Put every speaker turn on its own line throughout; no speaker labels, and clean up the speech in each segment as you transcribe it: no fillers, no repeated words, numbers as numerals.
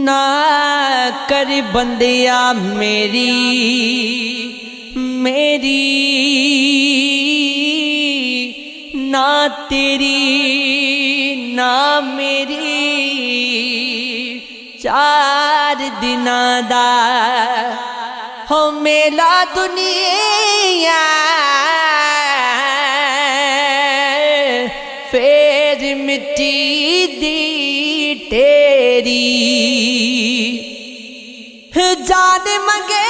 ना कर बंदिया मेरी मेरी ना तेरी ना मेरी चार दिनां दा हो मेला दुनिया फेर मिट्टी दी तेरी जान मंगे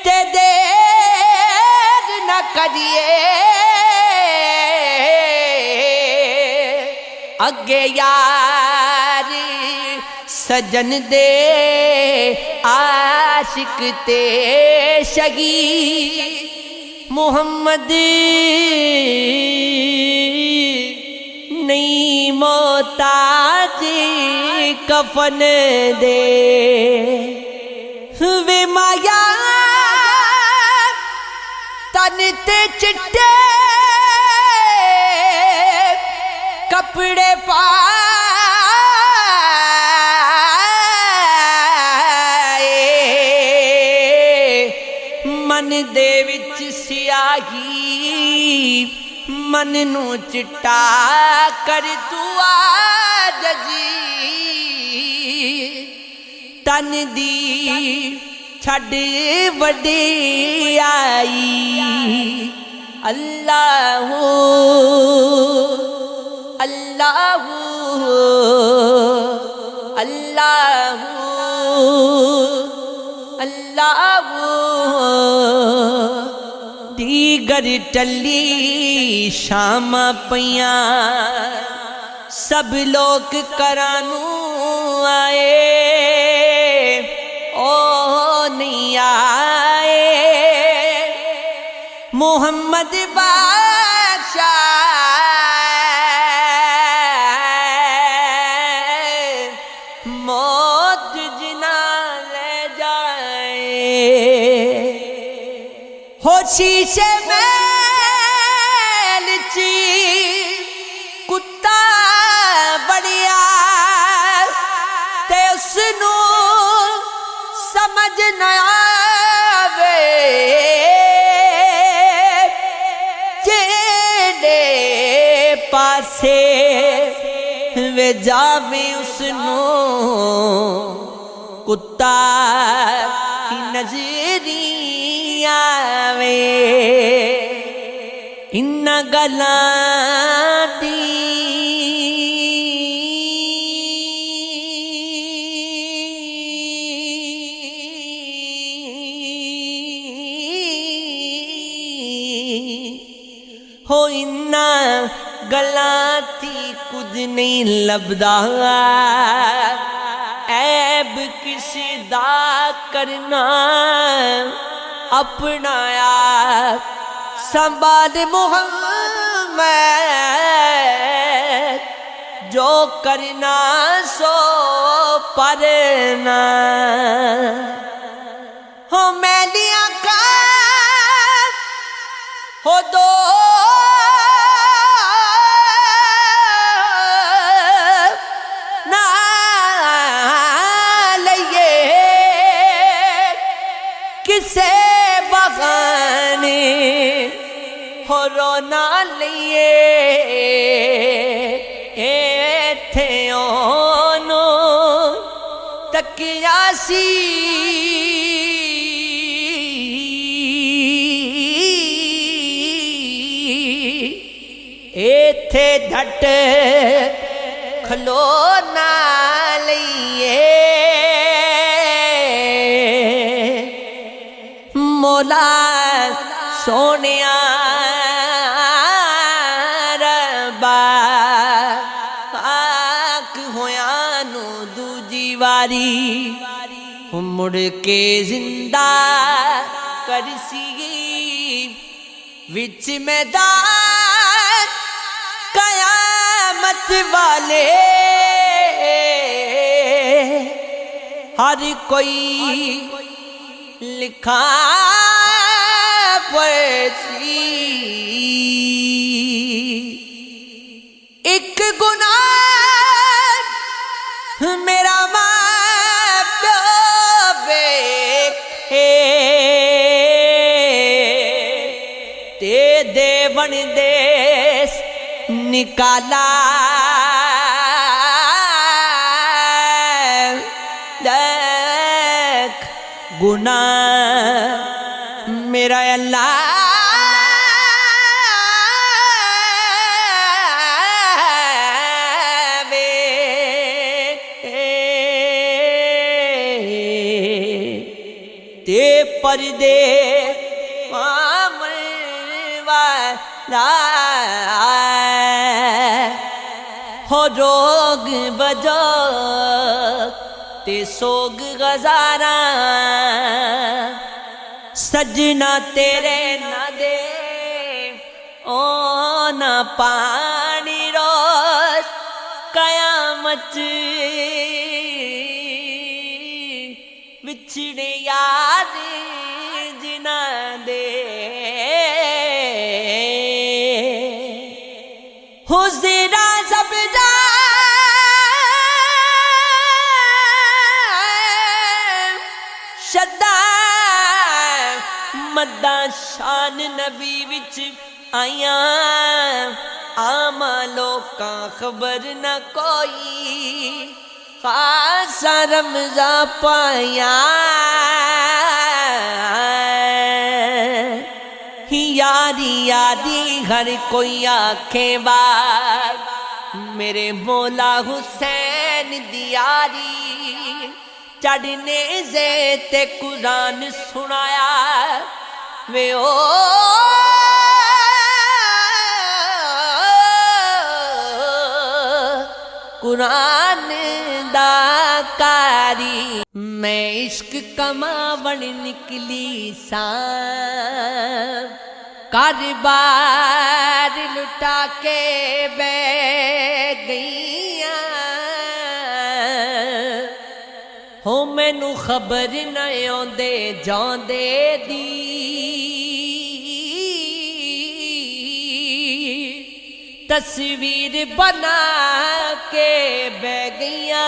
ते देर न करिए अगे यार सजन दे आशिक ते शगी मुहम्मद नहीं मोहताज कफन दे वे माया तन ते चिट्टे कपड़े पाए मन दे विच सियाही मन नू चिट्टा कर तू आजी तन दी छड़ वडियाई अल्लाह अल्लाह अल्लाह अल्लाह दीगर टली शामा पिया सब लोग करानू आए ओ नहीं आए मोहम्मद बादशाह मौत जिना ले जाए हो शीशे में लिची कुत्ता बड़िया ते उसनू समझ न आवे जेड़े पासे वे जावे उसनू कुत्ता की नजरी आवे इन्ना गल्लां दी हो इन्ना गल्लां थी कुछ नहीं लभदा ऐब किसी दा करना अपना आप संभाल मुहम्मद जो करना सो परना हो मैलियां का हो दो ना लइए किसे बगाने हो रोना लिए एथे ओनो तकिया सी एथे झट खलो ना लिए मौला सोनिया रब्बा पाक होया नू दूजी वारी मुड़ के जिंदा करसी विच मैदान कयामत वाले हर कोई लिखा पढ़सी परदेस निकाला देख गुनाह मेरा अल्लाह ते पर्दे वाला हो रोग बजो ते सोग गजारा सजना तेरे ना दे ओ ना पानी रोज कयामत बिछड़े याद जिना दे हुज़रा ज़बदा शदा मदा शान नबी विच आया आमा लोकां खबर न कोई खासा रमजा पाया यारी यादी हर कोई आखे बार मेरे मौला हुसैन दियारी चढ़ने से ते कुरान सुनाया वे ओ कुरान दा कारी मैं इश्क कमावण निकली सा कारबार लुटा के बह गईया हो मैनू खबर न आउंदे जांदे दी तस्वीर बना के बह गईया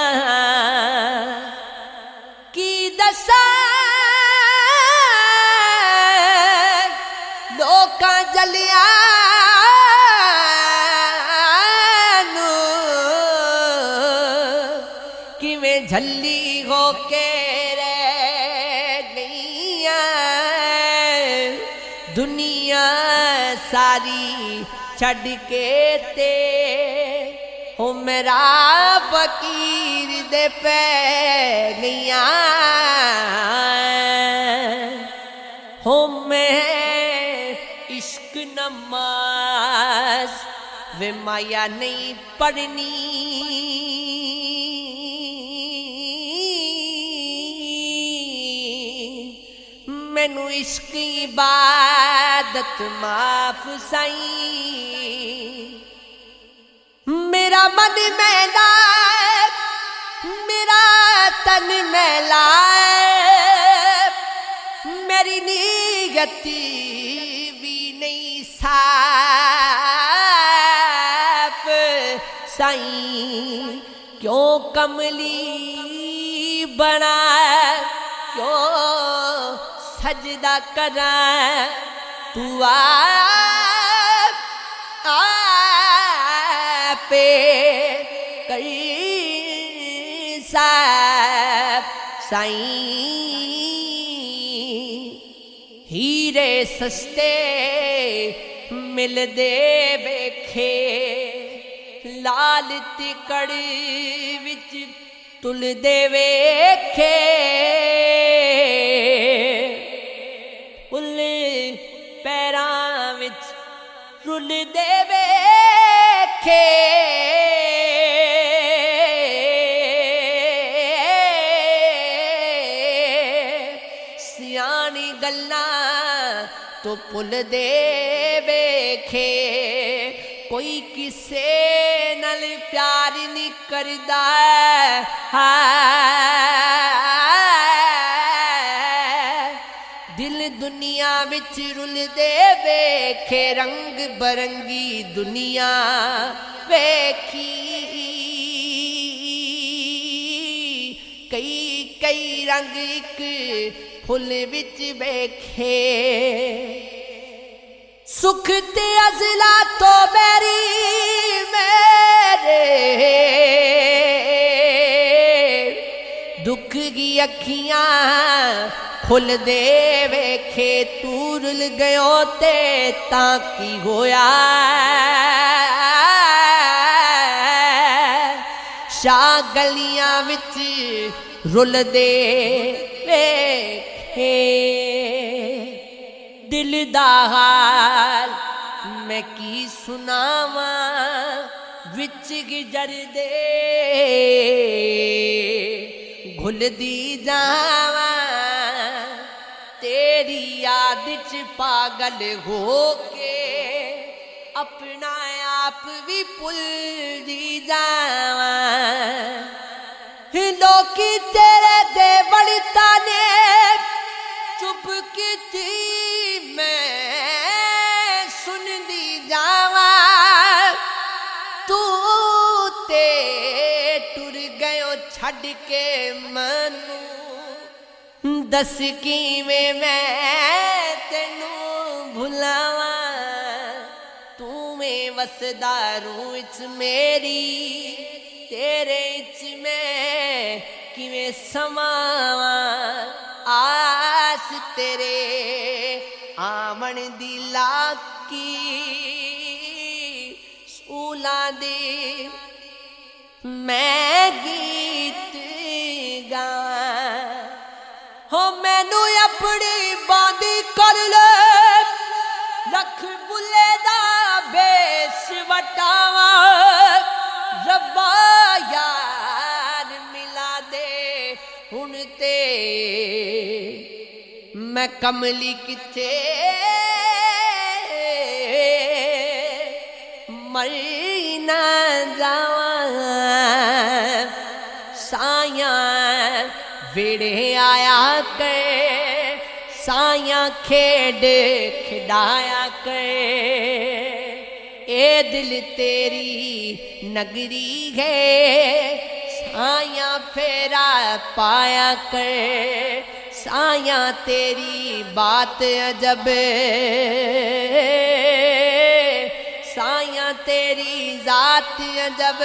की दसा लोकां जलिया किवें झल्ली हो के रह गईया दुनिया सारी छड़ के ते हो मेरा फकीर दे पे गईया हो मैं इश्क नमाज वे माया नहीं पढ़नी मैनू इश्क इबादत माफ साई मेरा मन मैला मेरा तन मैला मेरी नीयती भी नहीं साफ साई क्यों कमली बना क्यों सजदा करा तू पे कई साई हीरे सस्ते मिल दे वेखे लाल तिकड़ विच तुल दे वेखे उल पैरां विच रुल दे वेखे सियानी गल्लां तो पुल दे वेखे कोई किसे नाल प्यार नहीं करदा दिल दुनिया विच रुल दे वेखे रंग बरंगी दुनिया वेखी कई कई रंग एक फुल विच वेखे सुख ते अजला तो बैरी मेरे, दुख की अखियां खुल दे वेखे तू रुल गयो ते ताकी होया। शाह गलियां विच रुल दे वेखे दिल दा हाल मैं की सुनावा विच गुजर दे घुलदी जावा तेरी याद च पागल हो के अपना आप भी भुलदी जावा। लोकी तेरे दे बड़ता ने चुप की मैं सुनदी जावा तू ते टुर गयो छड़ के मनु दस किवें मैं तेनू भुलावा तू में वसदा रूह च मेरी तेरे च मैं किवें समावा। आस तेरे आमन दी लाकी सूला दे मैं गीत गावां। हो मैनू अपनी बांदी कर ले लख बुले दा बेस वटावा रब्बा यार मिला दे हुण ते मैं कमली किथे मर ना जावां। साया वेड़े आया करे साया खेड खिडाया करे ए दिल तेरी नगरी है साया फेरा पाया करे साया तेरी बात अजब साया तेरी जात अजब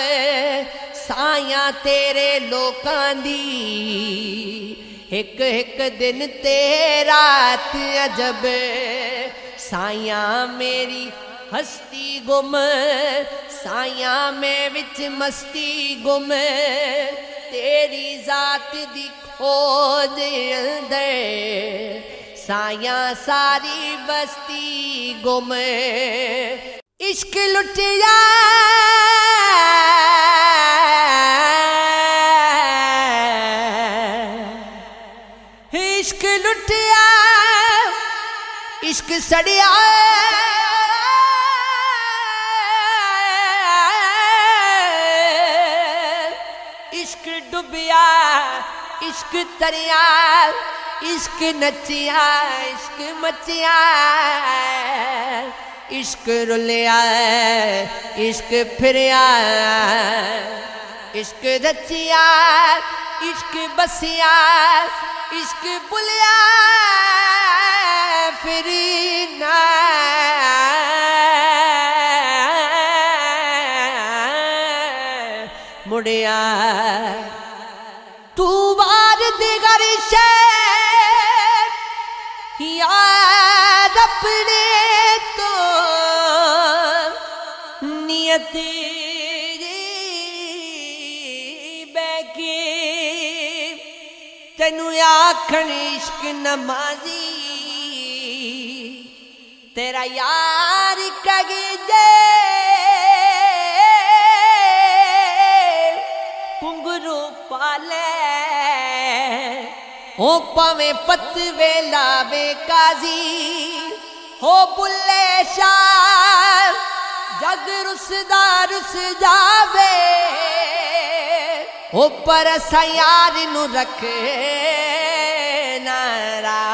साया तेरे लोकां दी एक एक दिन ते रात अजब साया मेरी हस्ती गुम साया में विच मस्ती गुम तेरी जात दी खोज अंदर साया सारी बस्ती गुम। इश्क लुटिया इश्क लुटिया इश्क सड़िया इश्क डुबिया इश्क तरिया इश्क नचिया इश्क मचिया इश्क रुलिया इश्क फिरिया इश्क रचिया इश्क बसिया इश्क बुलिया फिर ना मुड़िया तू वार दिगर शे याद अपने तो नियत बैके तेनू आखन इश्क नमाजी तेरा यार कगे जे घुंघरू पाले हो पवे पतवे लावे काजी हो बुल्ले शाह जग रुसदा रुस जावे हो पर असा यार नू रखे नाराजी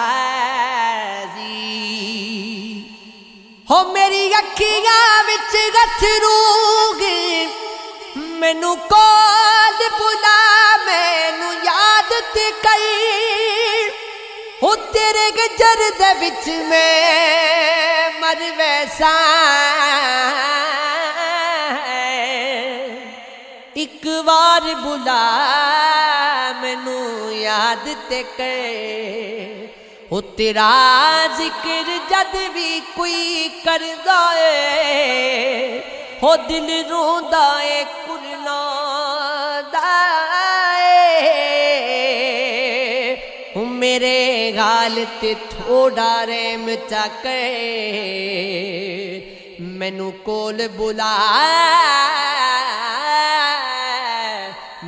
हो मेरी अखियां विच गथरू मैनू कोल बुला मैनू याद ते कई हो तेरे गजर दे विच मैं मर वैसा एक बार बुला मैनू याद ते कर हो तेरा जिक्र जद भी कोई करदा है हो दिल रोंदा है कुरलांदा है मेरे गाल ते थोड़ा रहम चाके मैनू कोल बुला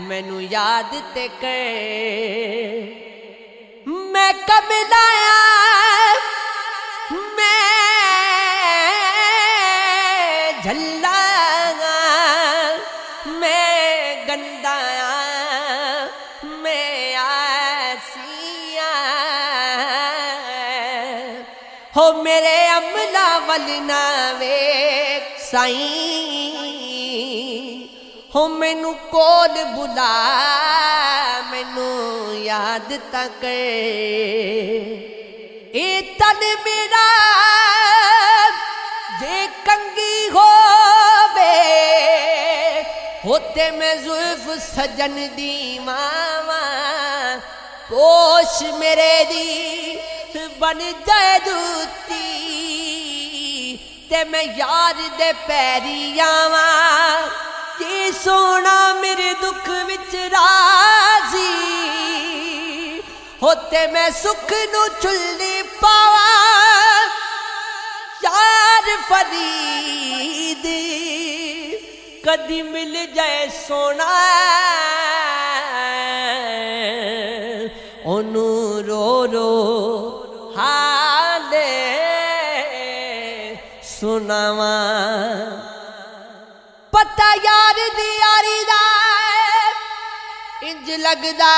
मैनू याद ते कर मैं कब लाया मैं झल्ला मैं गंदाया मैं आसिया हो मेरे अमला वल ना वेख साईं हो मैनू कोल बुला मैनू याद तक ए तन मेरा जे कंगी होते मैं जुल्फ सजन दी मावा पोश मेरे दी बन जाए दूती ते मैं यार दे पैरी आवा कि सोना मेरे दुख विच राजी होते मैं सुख नू चुल्ली पावा यार फरीद कदी मिल जाए सोना ओनू रो रो हाले सुनावा पता यार दी यारी दा इंज लगदा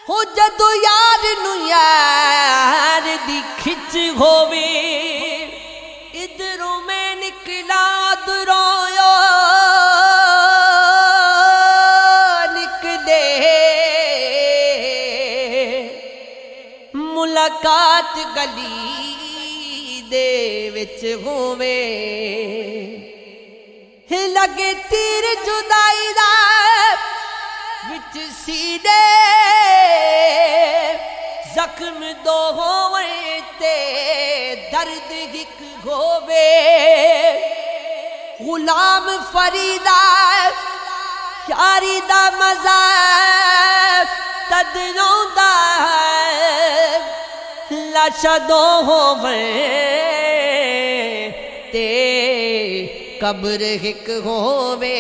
हो जदों यार नू यार दी खिच होवे इधरों मैं निकला उधरों निकले मुलाकात गली दे विच होवे लगे तीर जुदाई दा विच सीने जख्म दो होवे ते दर्द हिक होवे गुलाम फरीदा यारी दा मजा तद रौंदा लाशा दो होवे ते कब्र हिक होवे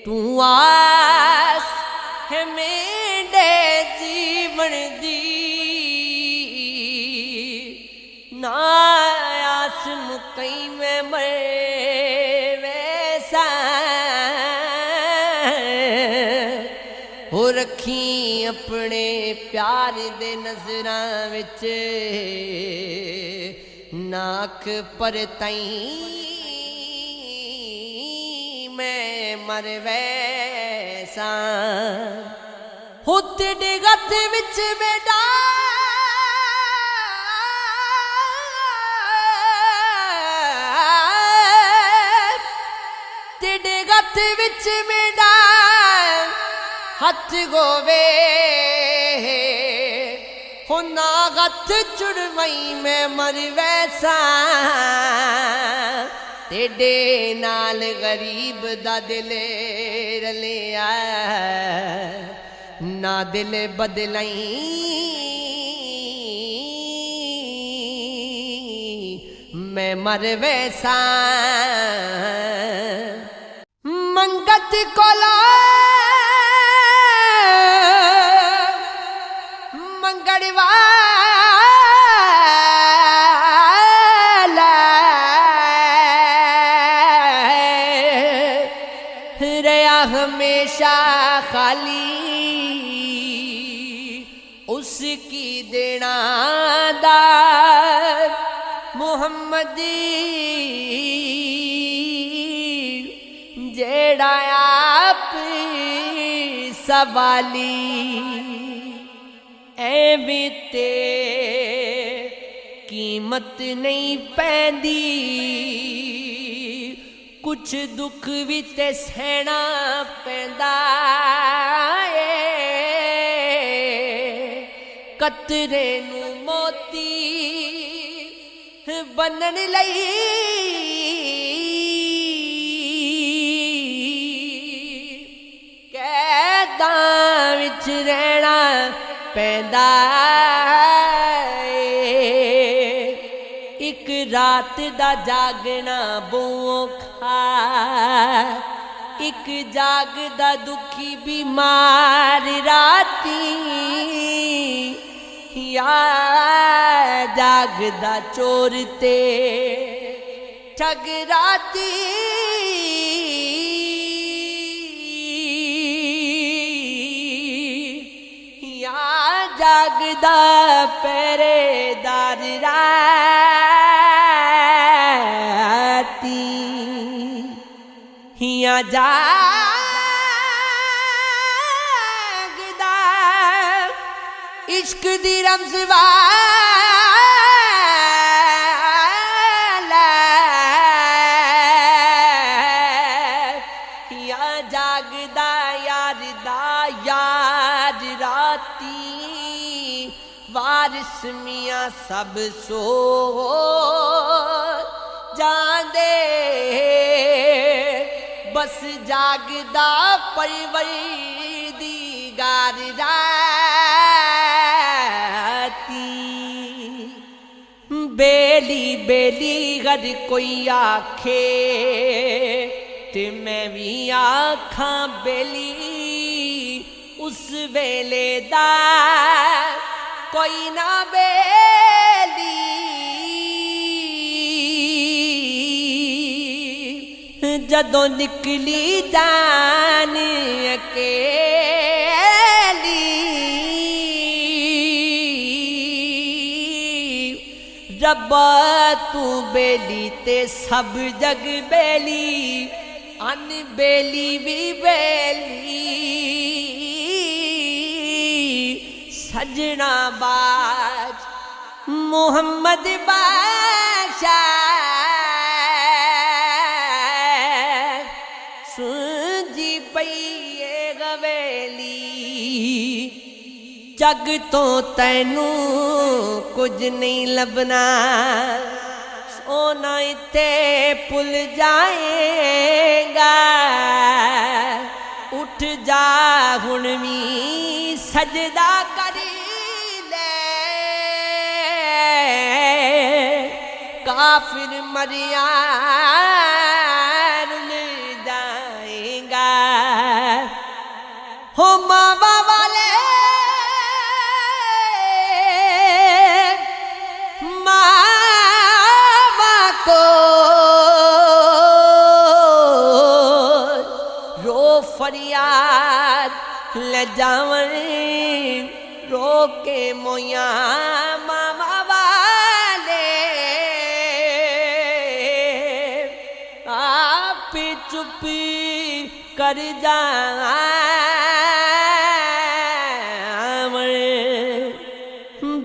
तू आस है मेरे जीवन दी ना आस मुकई में मरे वैसा हो रखी अपने प्यार दे नजरां विच नाक पर तई मैं मर वैसा हो तेरे गत विच बेटा तेरे गत विच मेरा हथ गोवे हो ना गत चुड़मई में मर वैसा तेरे नाल गरीब दा दिल रलिया ना दिल बदलाई मैं मर वैसा मंगत कोला मंगड़वाला रहा हमेशा खाली उसकी देना दार मुहम्मद जेड़ा आप सवाली एवें ते कीमत नहीं पैंदी कुछ दुख भी ते सहना पैंदा है कतरे नू मोती बनन लई कैदां विच रहना पैंदा एक रात दा जागना औखा एक जागदा दुखी बीमार राती या जागदा चोर ते ठग राती या जागदा पहरेदार राती या जागदा इश्क दी रमज़ वाला या जागदा यार दा यार राती वारिस मियां सब सो जांदे बस जागदा परवरदिगार राती बेली बेली गर कोई आखे ते मैं भी आखां बेली उस वेले दा कोई ना बेली जदों निकली जान अकेली रब्बा तू बेली ते सब जग बेली अन बेली भी बेली सजना बाज मुहम्मद बादशाह सुनजी पईए गवेली जग तो तैनू कुछ नहीं लभना सोना इत्ते भुल जाएगा उठ जा हुण भी सजदा करी ले काफिर मरिया रुल जाएगा हो मावा वाले मावा को रो फरियाद ले जावन रो के मोया मामा वाले आप चुप कर जावन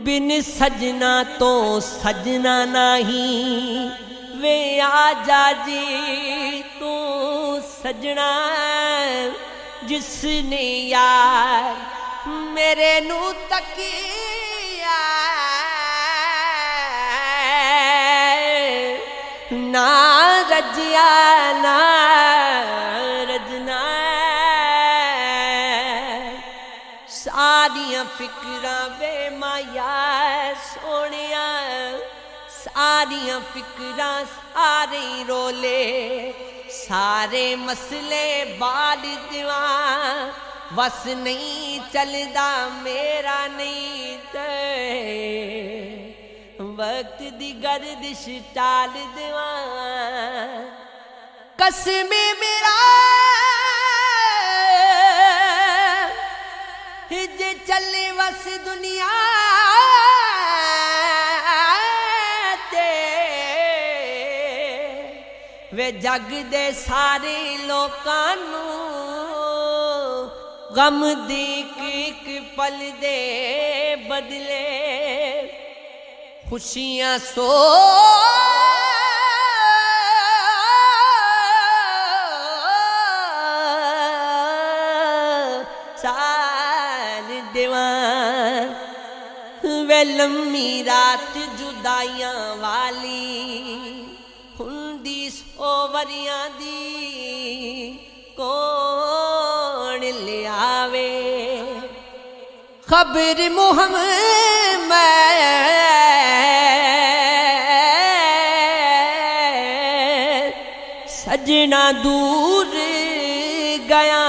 बिन सजना तो सजना नहीं वे आजा जी तू सजना जिसने यार मेरे नू तकिया ना रजिया ना रजना सारियां फिक्रां वे माया सोनिया सारियां फिक्रां सारे रोले सारे मसले बाल दिवा बस नहीं चलदा मेरा नहीं ते वक्त दी गर्दिश टाल दिवा कसमे मेरा जे चले बस दुनिया ते जग दे सारे लोकां नू गम दी एक पल दे बदले खुशियां सो साल देवां वे लम्मी रात जुदाइयां वाली हुंदी सौ वरियां दी कौन ले आवे खबर मुहम्मद सजना दूर गया